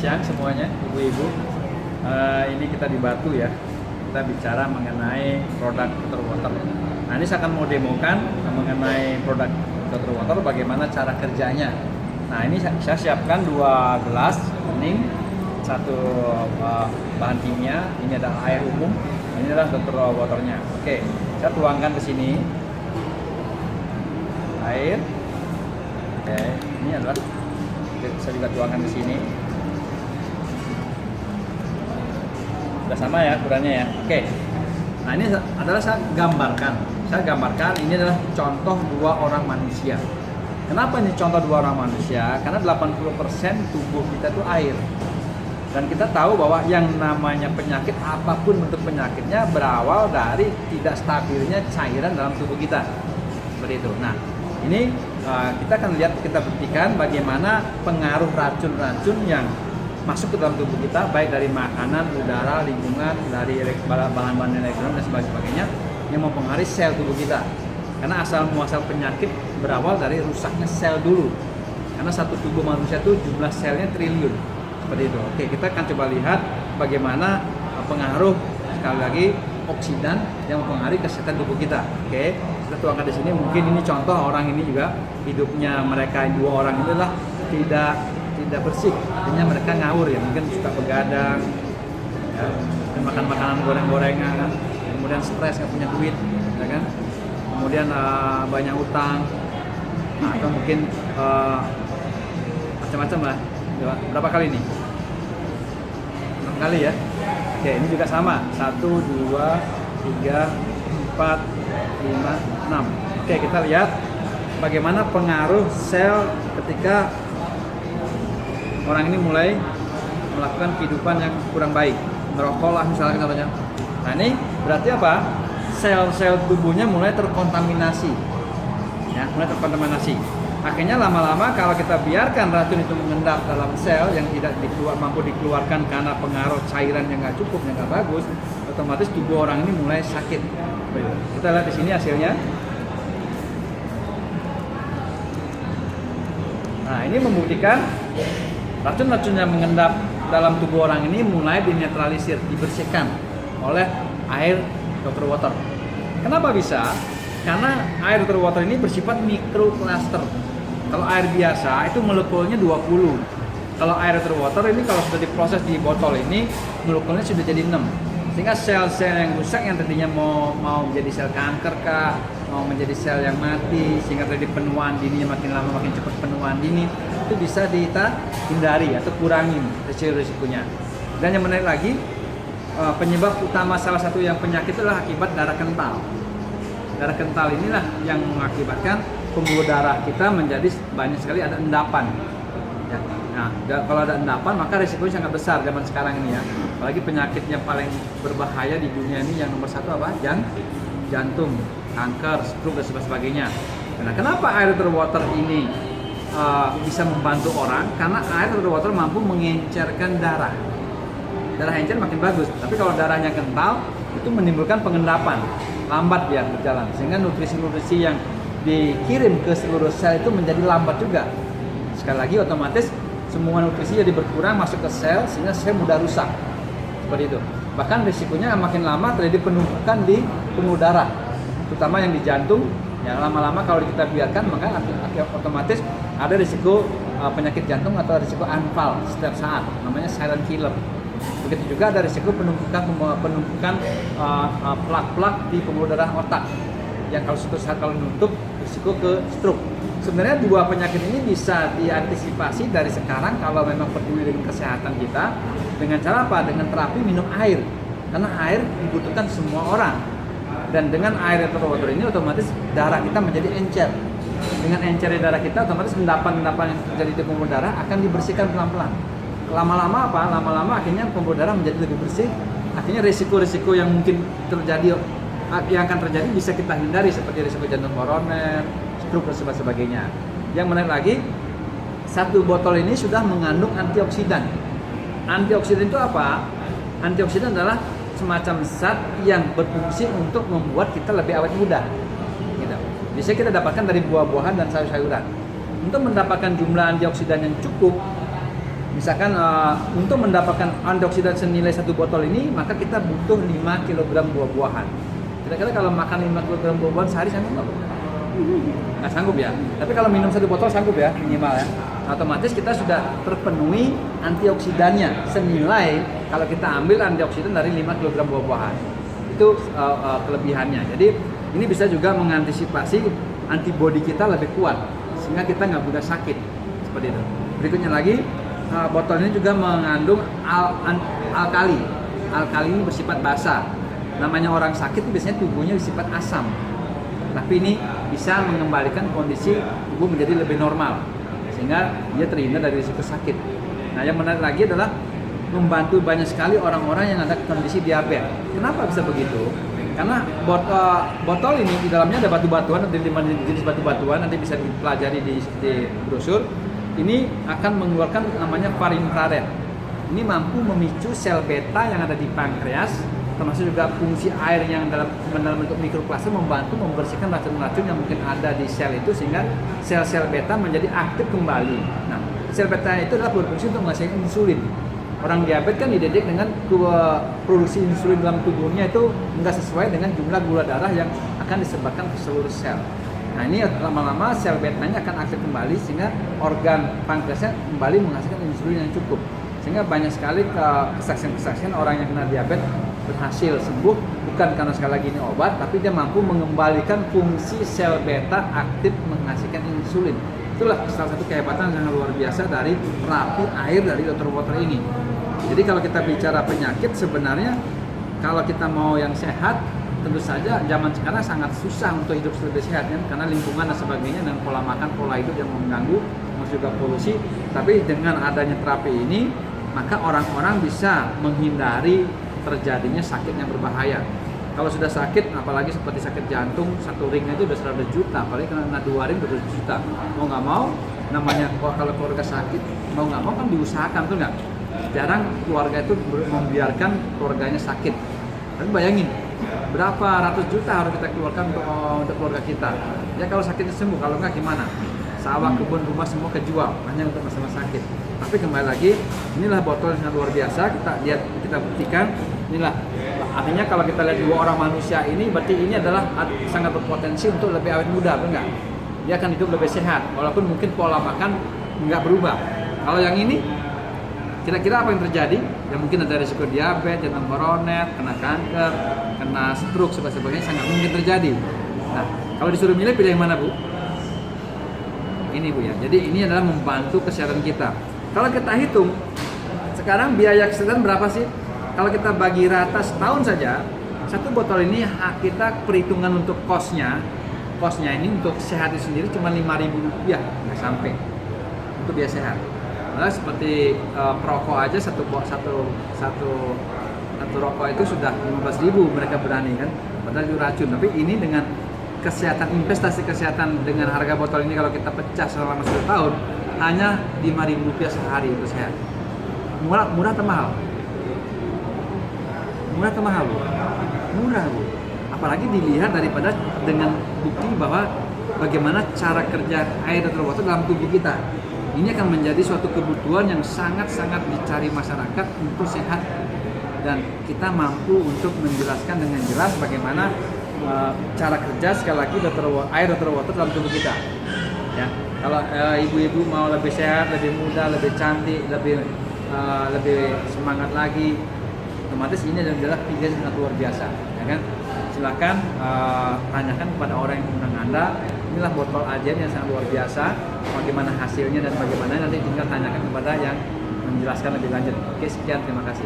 siang semuanya, ibu-ibu. Ini kita di Batu ya. Kita bicara mengenai produk filter water. Nah, ini saya akan mau demokan mengenai produk filter water, bagaimana cara kerjanya. Nah, ini saya siapkan 2 gelas bening, 1 bahan kimia. Ini adalah air umum. Ini adalah filter waternya. Oke, saya tuangkan ke sini air. Oke, ini adalah saya juga tuangkan ke sini. Sudah sama ya ukurannya ya. Oke. Nah, ini adalah saya gambarkan. Ini adalah contoh 2 orang manusia. Kenapa ini contoh 2 orang manusia? Karena 80% tubuh kita itu air. Dan kita tahu bahwa yang namanya penyakit, apapun bentuk penyakitnya, berawal dari tidak stabilnya cairan dalam tubuh kita. Seperti itu. Nah, ini kita akan lihat, kita buktikan bagaimana pengaruh racun-racun yang masuk ke dalam tubuh kita, baik dari makanan, udara, lingkungan, dari bahan-bahan elektronik dan sebagainya, yang mempengaruhi sel tubuh kita. Karena asal muasal penyakit berawal dari rusaknya sel dulu. Karena satu tubuh manusia itu jumlah selnya triliun. Seperti itu. Oke, kita akan coba lihat bagaimana pengaruh, sekali lagi, oksidan yang mempengaruhi kesehatan tubuh kita. Oke, kita tuangkan di sini. Mungkin ini contoh orang ini juga hidupnya mereka 2 orang ini adalah tidak bersih, artinya mereka ngawur ya, mungkin suka begadang, ya, dan makan makanan goreng-gorengan, kan? Kemudian stres, nggak punya duit, ya kan? Kemudian banyak utang, atau mungkin macam-macam lah. Berapa kali nih? 6 kali ya. Oke, ini juga sama. 1, 2, 3, 4, 5, 6. Oke, kita lihat bagaimana pengaruh sel ketika orang ini mulai melakukan kehidupan yang kurang baik, merokok lah misalnya contohnya. Nah, ini berarti apa? Sel-sel tubuhnya mulai terkontaminasi, ya, mulai terkontaminasi. Akhirnya lama-lama kalau kita biarkan racun itu mengendap dalam sel yang tidak mampu dikeluarkan karena pengaruh cairan yang nggak cukup, yang nggak bagus, otomatis tubuh orang ini mulai sakit. Kita lihat di sini hasilnya. Nah, ini membuktikan racun-racun yang mengendap dalam tubuh orang ini mulai dinetralisir, dibersihkan oleh air filter water. Kenapa bisa? Karena air filter water ini bersifat mikrocluster. Kalau air biasa itu molekulnya 20. Kalau air filter water ini kalau sudah diproses di botol ini, molekulnya sudah jadi 6. Sehingga sel-sel yang rusak yang tadinya mau menjadi sel kanker kah, mau menjadi sel yang mati, sehingga terjadi penuaan dini, makin lama makin cepat penuaan dini, itu bisa kita hindari atau kurangin risikonya. Dan yang menarik lagi, penyebab utama salah satu yang penyakit adalah akibat darah kental. Darah kental inilah yang mengakibatkan pembuluh darah kita menjadi banyak sekali ada endapan. Ya. Nah, kalau ada endapan maka risikonya sangat besar zaman sekarang ini ya. Apalagi penyakit yang paling berbahaya di dunia ini yang nomor 1 apa? Jantung, kanker, stroke dan sebagainya. Nah, kenapa air filter water ini bisa membantu orang? Karena air filter water mampu mengencerkan darah. Darah encer makin bagus, tapi kalau darahnya kental itu menimbulkan pengendapan, lambat dia berjalan, sehingga nutrisi-nutrisi yang dikirim ke seluruh sel itu menjadi lambat juga. Sekali lagi otomatis semua nutrisi jadi berkurang masuk ke sel sehingga sel mudah rusak. Seperti itu. Bahkan risikonya makin lama terjadi penumpukan di pembuluh darah, terutama yang di jantung. Yang lama-lama kalau kita biarkan maka otomatis ada risiko penyakit jantung atau risiko anfal setiap saat, namanya silent killer. Begitu juga ada risiko penumpukan plak-plak di pembuluh darah otak yang kalau suatu saat kalau nutup risiko ke stroke. Sebenarnya 2 penyakit ini bisa diantisipasi dari sekarang kalau memang peduli dengan kesehatan kita dengan cara apa? Dengan terapi minum air. Karena air dibutuhkan semua orang. Dan dengan air filter water ini otomatis darah kita menjadi encer. Dengan encernya darah kita otomatis endapan-endapan yang terjadi di pembuluh darah akan dibersihkan pelan-pelan. Lama-lama apa? Lama-lama akhirnya pembuluh darah menjadi lebih bersih. Akhirnya risiko-risiko yang mungkin terjadi, yang akan terjadi bisa kita hindari seperti risiko jantung koroner, stroke dan sebagainya. Yang menarik lagi, 1 botol ini sudah mengandung antioksidan. Antioksidan itu apa? Antioksidan adalah semacam zat yang berfungsi untuk membuat kita lebih awet muda. Gitu. Biasanya kita dapatkan dari buah-buahan dan sayur-sayuran. Untuk mendapatkan jumlah antioksidan yang cukup, Misalkan untuk mendapatkan antioksidan senilai satu botol ini, maka kita butuh 5 kg buah-buahan. Kira-kira kalau makan 5 kg buah-buahan sehari sanggup nggak? Nggak sanggup ya. Tapi kalau minum satu botol sanggup ya, minimal ya. Otomatis kita sudah terpenuhi antioksidannya senilai kalau kita ambil antioksidan dari 5 kg buah-buahan. Itu kelebihannya. Jadi ini bisa juga mengantisipasi antibodi kita lebih kuat sehingga kita nggak mudah sakit seperti itu. Berikutnya lagi, botol ini juga mengandung alkali. Alkali ini bersifat basa. Namanya orang sakit biasanya tubuhnya bersifat asam. Tapi ini bisa mengembalikan kondisi tubuh menjadi lebih normal sehingga dia terhindar dari risiko sakit. Nah, yang menarik lagi adalah membantu banyak sekali orang-orang yang ada kondisi diabetes. Kenapa bisa begitu? Karena botol ini di dalamnya ada batu-batuan, ada 5 jenis batu-batuan, nanti bisa dipelajari di brosur. Ini akan mengeluarkan namanya far infrared. Ini mampu memicu sel beta yang ada di pankreas, termasuk juga fungsi air yang dalam bentuk mikroplaster membantu membersihkan racun-racun yang mungkin ada di sel itu sehingga sel-sel beta menjadi aktif kembali. Nah, sel beta itu adalah berfungsi untuk menghasilkan insulin. Orang diabetes kan dididik dengan produksi insulin dalam tubuhnya itu enggak sesuai dengan jumlah gula darah yang akan disebarkan ke seluruh sel. Nah, ini lama-lama sel betanya akan aktif kembali sehingga organ pankreasnya kembali menghasilkan insulin yang cukup. Sehingga banyak sekali kesaksian-kesaksian orang yang kena diabetes berhasil sembuh bukan karena sekali lagi ini obat, tapi dia mampu mengembalikan fungsi sel beta aktif menghasilkan insulin. Itulah salah satu kehebatan yang luar biasa dari terapi air dari Dr. Water ini. Jadi kalau kita bicara penyakit, sebenarnya kalau kita mau yang sehat, tentu saja zaman sekarang sangat susah untuk hidup lebih sehat kan? Karena lingkungan dan sebagainya dan pola makan, pola hidup yang mengganggu, termasuk juga polusi. Tapi dengan adanya terapi ini, maka orang-orang bisa menghindari terjadinya sakit yang berbahaya. Kalau sudah sakit, apalagi seperti sakit jantung, satu ringnya itu udah 100 juta, apalagi kena 2 ring 200 juta. Mau nggak mau, namanya kalau keluarga sakit, mau nggak mau kan diusahakan, tuh nggak? Jarang keluarga itu membiarkan keluarganya sakit. Tapi bayangin, berapa ratus juta harus kita keluarkan untuk keluarga kita. Ya kalau sakitnya sembuh, kalau nggak gimana? Sawah, kebun, rumah semua kejual hanya untuk masalah sakit. Tapi kembali lagi, inilah botol yang luar biasa. Kita buktikan. Inilah artinya kalau kita lihat 2 orang manusia ini, berarti ini adalah sangat berpotensi untuk lebih awet muda, betul nggak? Dia akan hidup lebih sehat, walaupun mungkin pola makan nggak berubah. Kalau yang ini, kira-kira apa yang terjadi? Ya mungkin ada risiko diabetes, jantung koroner, kena kanker, kena stroke, sebagainya sangat mungkin terjadi. Nah, kalau disuruh milih, pilih yang mana, Bu? Ini, Bu ya. Jadi ini adalah membantu kesehatan kita. Kalau kita hitung, sekarang biaya kesehatan berapa sih? Kalau kita bagi rata setahun saja, satu botol ini kita perhitungan untuk kosnya ini untuk sehat itu sendiri cuma Rp5.000, nggak sampai untuk biaya sehat. Nah, seperti perokok aja satu rokok itu sudah 15.000 mereka berani kan, padahal itu racun. Tapi ini dengan kesehatan, investasi kesehatan dengan harga botol ini kalau kita pecah selama 10 tahun hanya Rp5.000 sehari itu sehat. Murah atau mahal? Murah atau mahal, Bu? Murah, Bu. Apalagi dilihat daripada dengan bukti bahwa bagaimana cara kerja air Dr. Water dalam tubuh kita. Ini akan menjadi suatu kebutuhan yang sangat-sangat dicari masyarakat untuk sehat. Dan kita mampu untuk menjelaskan dengan jelas bagaimana cara kerja sekali lagi air Dr. Water dalam tubuh kita. Ya, kalau ibu-ibu mau lebih sehat, lebih muda, lebih cantik, lebih semangat lagi, otomatis ini adalah pilihan yang luar biasa, ya kan? Silakan tanyakan kepada orang yang mengundang Anda. Inilah botol Ajen yang sangat luar biasa. Bagaimana hasilnya dan bagaimana nanti tinggal tanyakan kepada yang menjelaskan lebih lanjut. Oke, sekian, terima kasih.